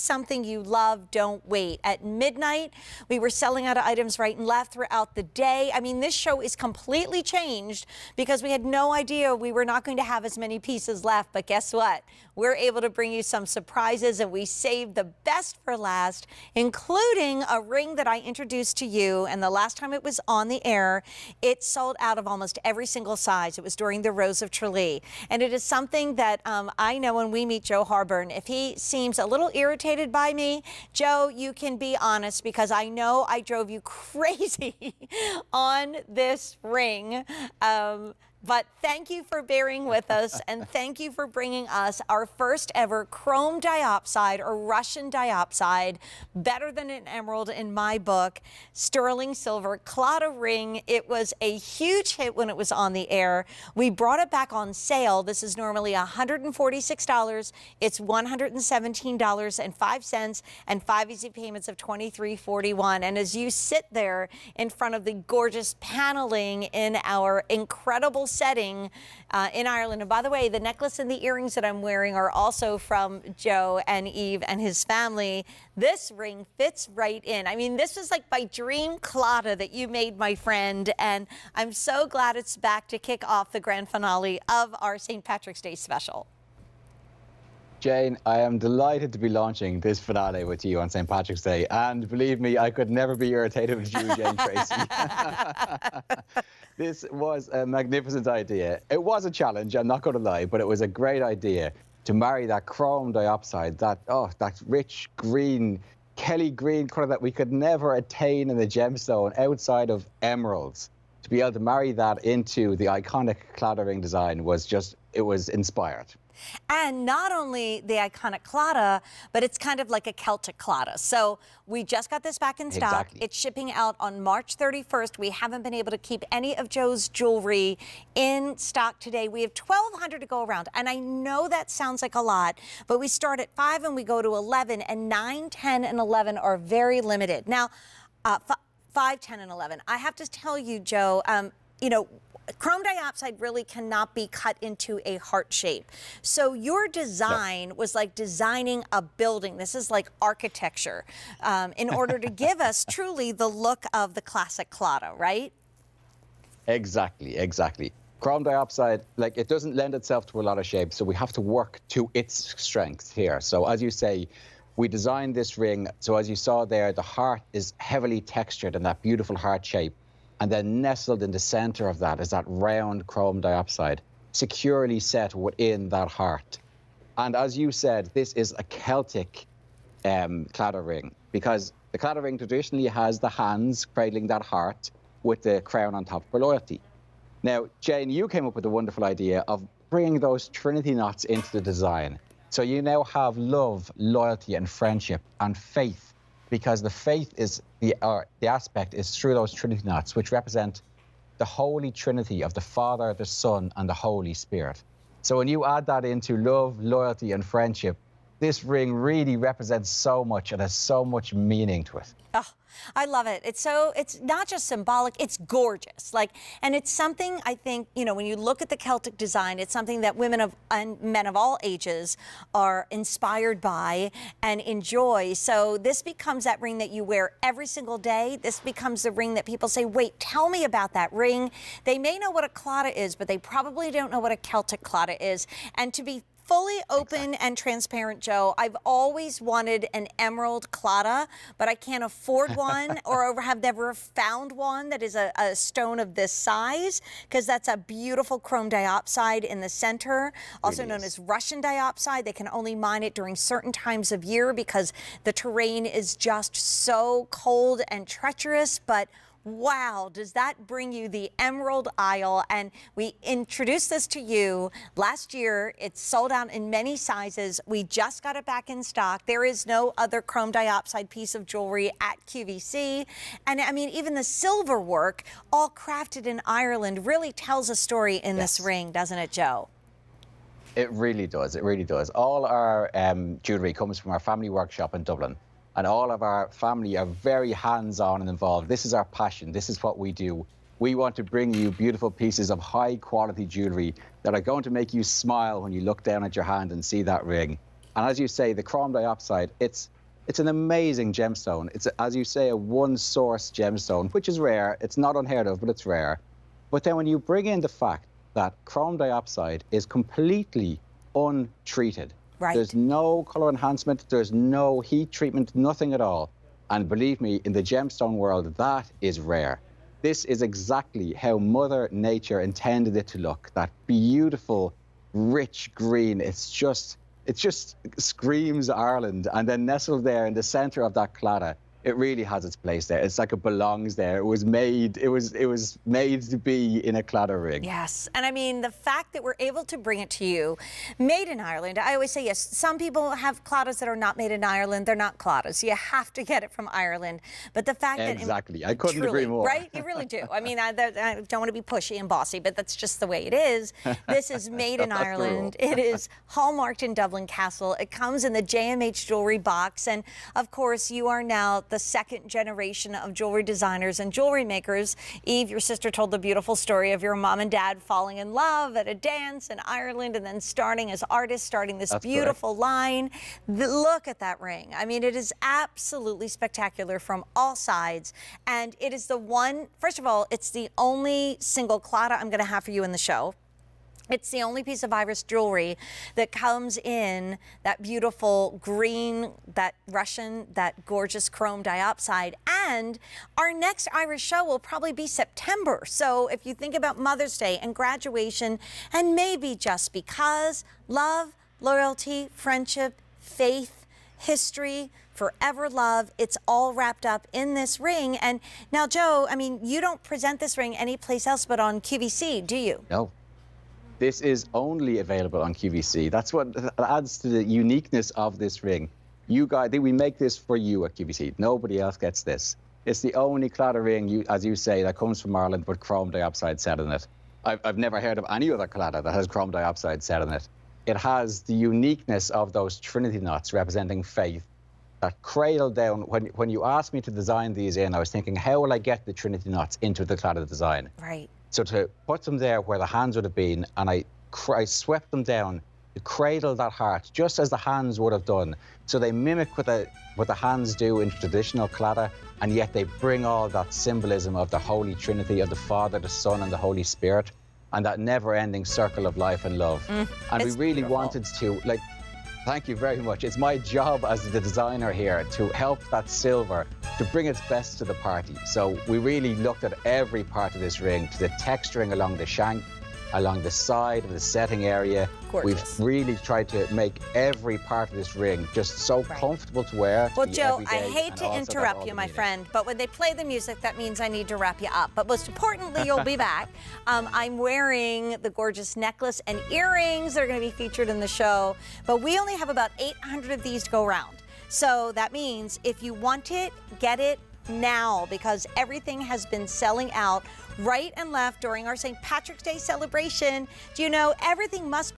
something you love, don't wait. At midnight, we were selling out of items right and left throughout the day. I mean, this show is completely changed because we had no idea we were not going to have as many pieces left. But guess what? We're able to bring you some surprises, and we saved the best for last, including a ring that I introduced to you. And the last time it was on the air, it sold out of almost every single size. It was during the Rose of Tralee. And it is something that I know when we meet Joe Harburn, if he seems a little irritated by me, Joe, you can be honest, because I know I drove you crazy on this ring. But thank you for bearing with us, and thank you for bringing us our first ever chrome diopside, or Russian diopside, better than an emerald in my book, sterling silver Claddagh ring. It was a huge hit when it was on the air. We brought it back on sale. This is normally $146. It's $117.05, and 5 easy payments of $23.41. And as you sit there in front of the gorgeous paneling in our incredible setting in Ireland. And by the way, the necklace and the earrings that I'm wearing are also from Joe and Eve and his family. This ring fits right in. I mean, this was like my dream Claddagh that you made, my friend. And I'm so glad it's back to kick off the grand finale of our St. Patrick's Day special. Jane, I am delighted to be launching this finale with you on St. Patrick's Day. And believe me, I could never be irritated with you, Jane Tracy. This was a magnificent idea. It was a challenge, I'm not going to lie, but it was a great idea to marry that chrome diopside, that rich green, Kelly green colour that we could never attain in the gemstone outside of emeralds. To be able to marry that into the iconic Claddagh ring design was just, it was inspired. And not only the iconic Claddagh, but it's kind of like a Celtic Claddagh. So we just got this back in stock. Exactly. It's shipping out on March 31st. We haven't been able to keep any of Joe's jewelry in stock today. We have 1,200 to go around. And I know that sounds like a lot, but we start at 5 and we go to 11, and 9, 10, and 11 are very limited. Now, 5, 10, and 11. I have to tell you, Joe, you know, chrome diopside really cannot be cut into a heart shape. So your design was like designing a building. This is like architecture in order to give us truly the look of the classic Claddagh, right? Exactly, exactly. Chrome diopside, like, it doesn't lend itself to a lot of shapes, so we have to work to its strength here. So as you say, we designed this ring, so as you saw there, the heart is heavily textured in that beautiful heart shape. And then nestled in the center of that is that round chrome diopside, securely set within that heart. And as you said, this is a Celtic Claddagh ring, because the Claddagh ring traditionally has the hands cradling that heart with the crown on top for loyalty. Now, Jane, you came up with the wonderful idea of bringing those Trinity knots into the design. So you now have love, loyalty, and friendship, and faith, because the faith is the aspect is through those Trinity knots, which represent the Holy Trinity of the Father, the Son, and the Holy Spirit. So when you add that into love, loyalty, and friendship, this ring really represents so much and has so much meaning to it. Oh, I love it. It's not just symbolic, it's gorgeous. And it's something, I think, you know, when you look at the Celtic design, it's something that women and men of all ages are inspired by and enjoy. So this becomes that ring that you wear every single day. This becomes the ring that people say, wait, tell me about that ring. They may know what a Claddagh is, but they probably don't know what a Celtic Claddagh is. And to be fully open and transparent, Joe, I've always wanted an emerald Claddagh, but I can't afford one or have never found one that is a stone of this size, because that's a beautiful chrome diopside in the center, also known as Russian diopside. They can only mine it during certain times of year because the terrain is just so cold and treacherous. But wow, does that bring you the Emerald Isle? And we introduced this to you last year. It's sold out in many sizes. We just got it back in stock. There is no other chrome diopside piece of jewelry at QVC. And I mean, even the silver work, all crafted in Ireland, really tells a story in this ring, doesn't it, Joe? It really does. It really does. All our jewellery comes from our family workshop in Dublin. And all of our family are very hands-on and involved. This is our passion. This is what we do. We want to bring you beautiful pieces of high-quality jewellery that are going to make you smile when you look down at your hand and see that ring. And as you say, the chrome diopside, it's It's an amazing gemstone. It's, as you say, a one-source gemstone, which is rare. It's not unheard of, but it's rare. But then when you bring in the fact that chrome diopside is completely untreated, Right. There's no color enhancement, there's no heat treatment, nothing at all. And believe me, in the gemstone world, that is rare. This is exactly how Mother Nature intended it to look. That beautiful, rich green. It just screams Ireland. And then nestled there in the center of that claddagh, it really has its place there. It's like it belongs there. It was made to be in a claddagh ring. Yes, and I mean, the fact that we're able to bring it to you, made in Ireland. I always say, yes, some people have claddahs that are not made in Ireland. They're not claddahs. You have to get it from Ireland. But the fact that... Exactly. I couldn't agree more. Right? You really do. I mean, I don't want to be pushy and bossy, but that's just the way it is. This is made in Ireland. It is hallmarked in Dublin Castle. It comes in the JMH Jewellery box. And, of course, you are now the second generation of jewelry designers and jewelry makers. Eve, your sister, told the beautiful story of your mom and dad falling in love at a dance in Ireland and then starting as artists, starting this beautiful line. Look at that ring. I mean, it is absolutely spectacular from all sides. And it is the one, first of all, it's the only single claddagh I'm going to have for you in the show. It's the only piece of iris jewelry that comes in that beautiful green, that Russian, that gorgeous chrome diopside. And our next iris show will probably be September. So if you think about Mother's Day and graduation, and maybe just because, love, loyalty, friendship, faith, history, forever love, it's all wrapped up in this ring. And now, Joe, I mean, you don't present this ring anyplace else but on QVC, do you? No. This is only available on QVC. That's what adds to the uniqueness of this ring. You guys, we make this for you at QVC. Nobody else gets this. It's the only claddagh ring, as you say, that comes from Ireland with chrome diopside set in it. I've never heard of any other claddagh that has chrome diopside set in it. It has the uniqueness of those Trinity knots representing faith that cradle down. When you asked me to design these in, I was thinking, how will I get the Trinity knots into the claddagh design? Right. So to put them there where the hands would have been, and I swept them down to cradle that heart, just as the hands would have done. So they mimic what the hands do in traditional claddagh, and yet they bring all that symbolism of the Holy Trinity, of the Father, the Son, and the Holy Spirit, and that never-ending circle of life and love. And we really wanted to, like, thank you very much. It's my job as the designer here to help that silver to bring its best to the party. So we really looked at every part of this ring, to the texturing along the shank, along the side of the setting area. Gorgeous. We've really tried to make every part of this ring just so comfortable to wear. Well, Joe, I hate to interrupt you, my friend, but when they play the music, that means I need to wrap you up. But most importantly, you'll be back. I'm wearing the gorgeous necklace and earrings that are going to be featured in the show, but we only have about 800 of these to go around. So that means if you want it, get it now, because everything has been selling out right and left during our St. Patrick's Day celebration. Do you know, everything must